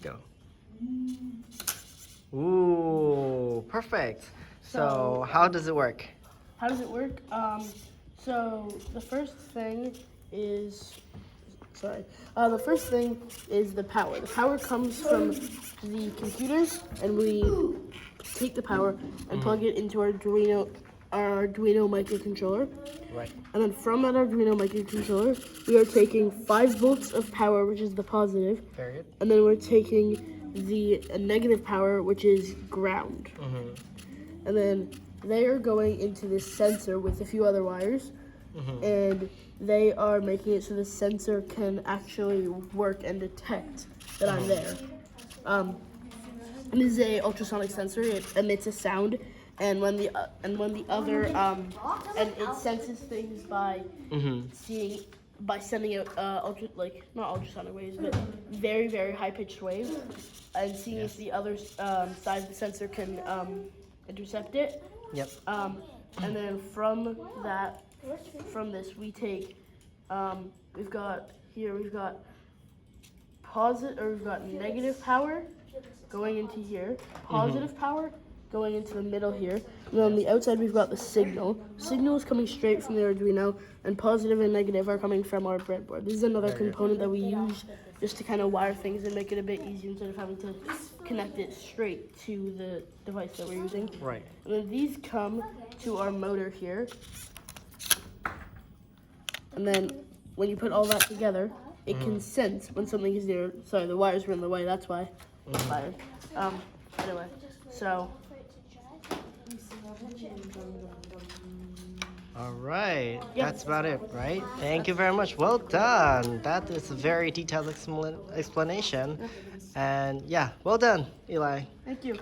go. Ooh, perfect. So how does it work? How does it work? So the first thing is, the first thing is the power. The power comes from the computer, and we take the power and plug it into our Arduino microcontroller. Right. And then from that Arduino microcontroller, we are taking 5 volts of power, which is the positive, Very good. and then we're taking the negative power, which is ground. And then they are going into this sensor with a few other wires, and they are making it so the sensor can actually work and detect that I'm there. This is a ultrasonic sensor. It emits a sound, and when the other and it senses things by sending out not ultrasonic waves, but very, very high pitched waves, and seeing if the other side of the sensor can intercept it. Yep. And then from this we take we've got negative power going into here, positive power going into the middle here, and on the outside we've got the signal. Signal is coming straight from the Arduino, and positive and negative are coming from our breadboard. This is another component that we use just to kind of wire things and make it a bit easier instead of having to connect it straight to the device that we're using. Right. And then these come to our motor here, and then when you put all that together, it can sense when something is near. Sorry, the wires were in the way. That's why. Fire. Anyway, so. All right. That's about it, right? Thank you very much. Well done. That is a very detailed explanation. And yeah, well done, Eli. Thank you.